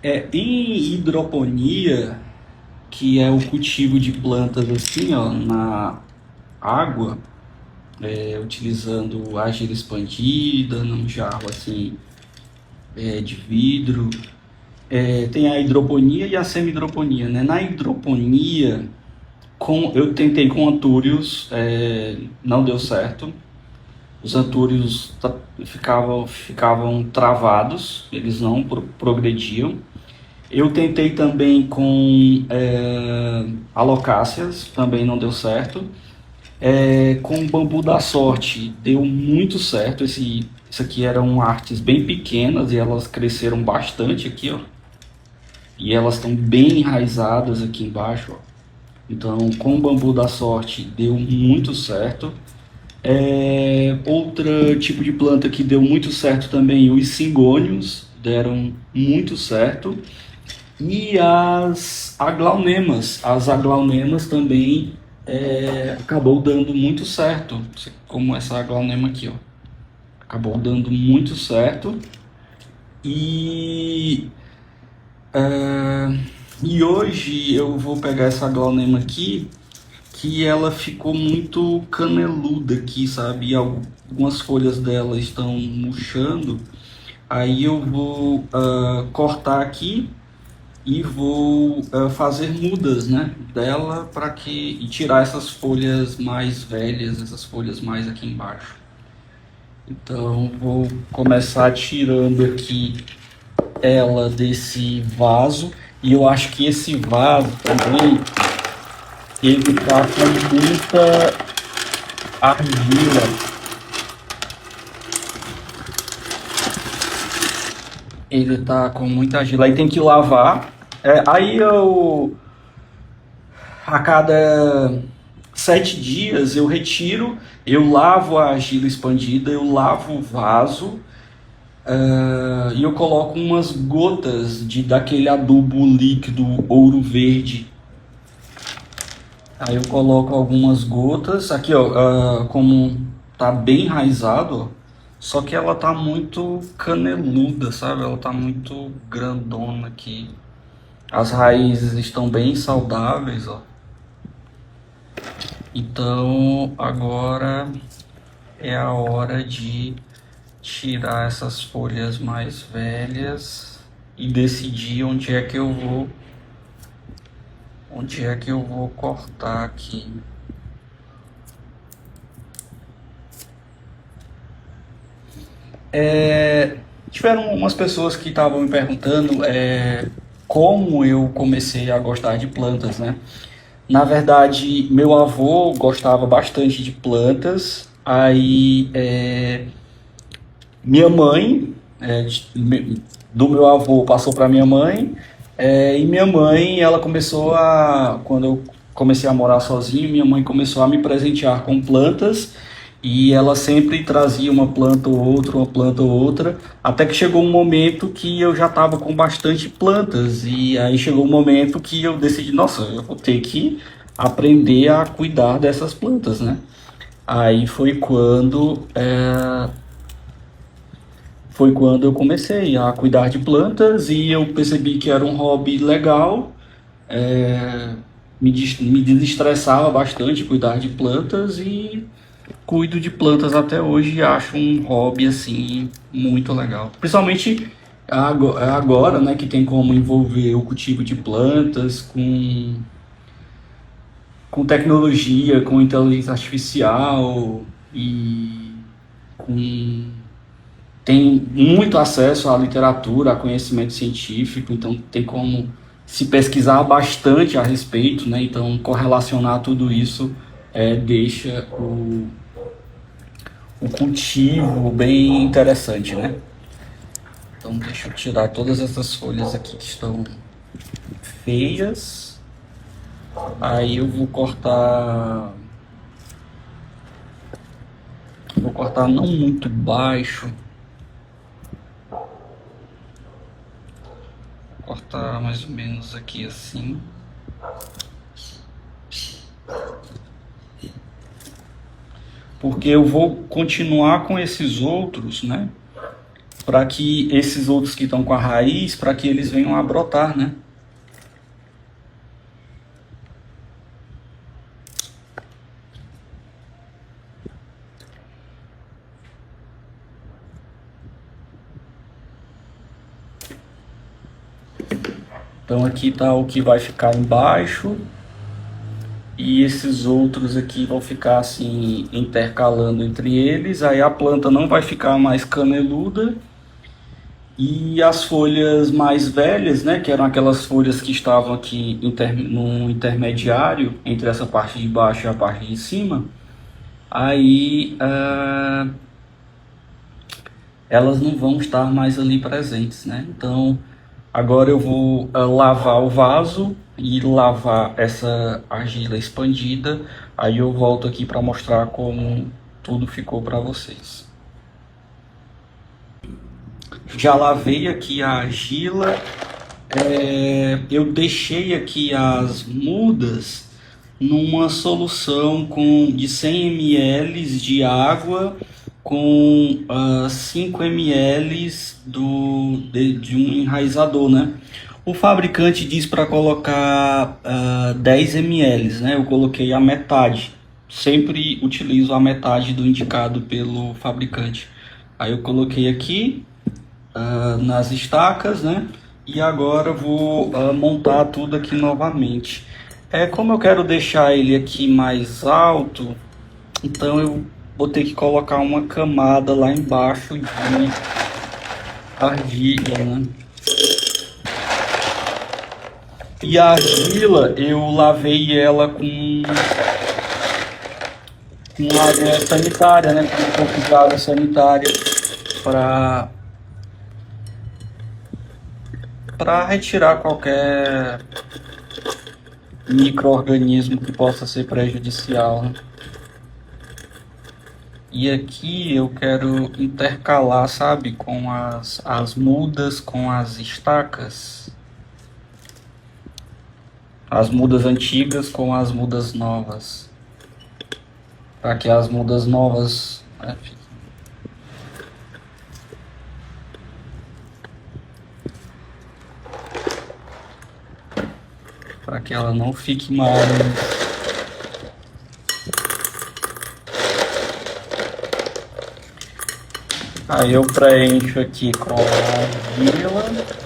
Em hidroponia, que é o cultivo de plantas assim, ó, na água, utilizando argila expandida, num jarro assim, de vidro. Tem a hidroponia e a semi-hidroponia, né? Na hidroponia, eu tentei com antúrios, não deu certo. Os antúrios ficavam travados, eles não progrediam. Eu tentei também com alocáceas, também não deu certo. Com bambu da sorte, deu muito certo. Isso aqui eram artes bem pequenas e elas cresceram bastante aqui, ó. E elas estão bem enraizadas aqui embaixo, ó. Então, com o bambu da sorte, deu muito certo. Outro tipo de planta que deu muito certo também, os cingônios deram muito certo. E as aglaunemas também acabou dando muito certo, como essa aglaunema aqui, ó. Acabou dando muito certo. E, é, e hoje eu vou pegar essa aglaunema aqui, que ela ficou muito caneluda aqui, sabe? E algumas folhas dela estão murchando. Aí eu vou cortar aqui e vou fazer mudas, né, dela para que e tirar essas folhas mais velhas, essas folhas mais aqui embaixo. Então vou começar tirando aqui ela desse vaso, e eu acho que esse vaso também ele tá com muita argila. Ele tá com muita argila, aí tem que lavar. Aí eu a cada 7 dias eu retiro, eu lavo a argila expandida, eu lavo o vaso, e eu coloco umas gotas daquele adubo líquido ouro verde. Aí eu coloco algumas gotas, aqui ó, como tá bem enraizado, ó, só que ela tá muito caneluda, sabe? Ela tá muito grandona aqui. As raízes estão bem saudáveis, ó. Então agora é a hora de tirar essas folhas mais velhas e decidir onde é que eu vou cortar aqui. Tiveram umas pessoas que estavam me perguntando como eu comecei a gostar de plantas, né? Na verdade, meu avô gostava bastante de plantas, aí minha mãe, do meu avô passou para minha mãe, e minha mãe, ela começou quando eu comecei a morar sozinho, minha mãe começou a me presentear com plantas, e ela sempre trazia uma planta ou outra, até que chegou um momento que eu já estava com bastante plantas, e aí chegou um momento que eu decidi, nossa, eu vou ter que aprender a cuidar dessas plantas, né? Aí foi quando eu comecei a cuidar de plantas e eu percebi que era um hobby legal, me desestressava bastante cuidar de plantas e cuido de plantas até hoje e acho um hobby assim muito legal. Principalmente agora, né, que tem como envolver o cultivo de plantas com tecnologia, com inteligência artificial e com tem muito acesso à literatura, a conhecimento científico, então tem como se pesquisar bastante a respeito, né? Então correlacionar tudo isso deixa o cultivo bem interessante, né? Então deixa eu tirar todas essas folhas aqui que estão feias. Aí eu vou cortar não muito baixo, vou cortar mais ou menos aqui assim. Porque eu vou continuar com esses outros, né? para que esses outros que estão com a raiz, para que eles venham a brotar, né? Então aqui está o que vai ficar embaixo e esses outros aqui vão ficar assim intercalando entre eles. Aí a planta não vai ficar mais caneluda e as folhas mais velhas, né, que eram aquelas folhas que estavam aqui no intermediário entre essa parte de baixo e a parte de cima, aí elas não vão estar mais ali presentes, né? Então agora eu vou lavar o vaso e lavar essa argila expandida. Aí eu volto aqui para mostrar como tudo ficou para vocês. Já lavei aqui a argila. Eu deixei aqui as mudas numa solução de 100 ml de água com 5 ml de um enraizador, né? O fabricante diz para colocar 10 ml, né? Eu coloquei a metade. Sempre utilizo a metade do indicado pelo fabricante. Aí eu coloquei aqui nas estacas, né? E agora vou montar tudo aqui novamente. Como eu quero deixar ele aqui mais alto, então eu vou ter que colocar uma camada lá embaixo de argila, né? E a argila eu lavei ela com água sanitária, né? Com um pouco de água sanitária para retirar qualquer micro-organismo que possa ser prejudicial, né? E aqui eu quero intercalar, sabe, com as mudas, com as estacas. As mudas antigas com as mudas novas. Para que as mudas novas, né, para que ela não fique mal. Aí eu preencho aqui com a argila.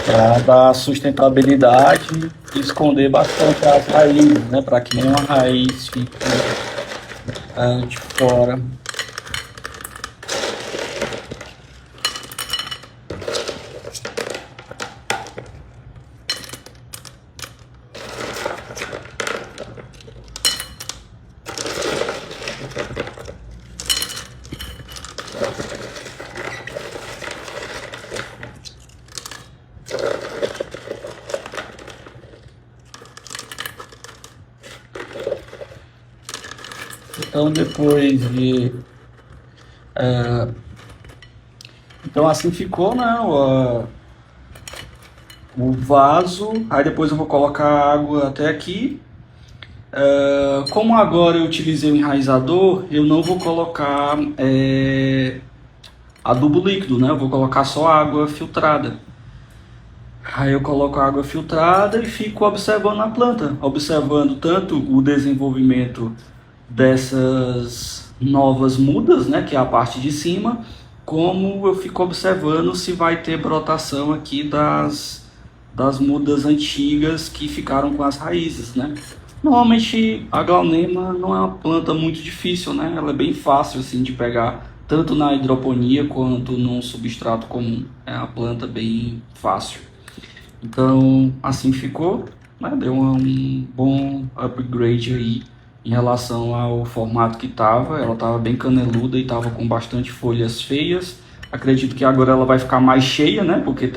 Para dar sustentabilidade e esconder bastante as raízes, né? Para que nenhuma raiz fique de fora. Então depois de... então assim ficou, né, o vaso. Aí depois eu vou colocar água até aqui. Como agora eu utilizei o enraizador, eu não vou colocar adubo líquido, né? Eu vou colocar só água filtrada. Aí eu coloco a água filtrada e fico observando a planta, observando tanto o desenvolvimento dessas novas mudas, né, que é a parte de cima, como eu fico observando se vai ter brotação aqui das mudas antigas que ficaram com as raízes, né? Normalmente a Glaunema não é uma planta muito difícil, né? Ela é bem fácil assim de pegar, tanto na hidroponia quanto num substrato comum. É uma planta bem fácil. Então assim ficou, né? Deu um bom upgrade aí em relação ao formato que estava. Ela estava bem caneluda e estava com bastante folhas feias. Acredito que agora ela vai ficar mais cheia, né? Porque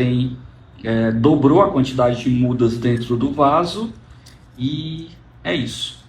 dobrou a quantidade de mudas dentro do vaso. E é isso.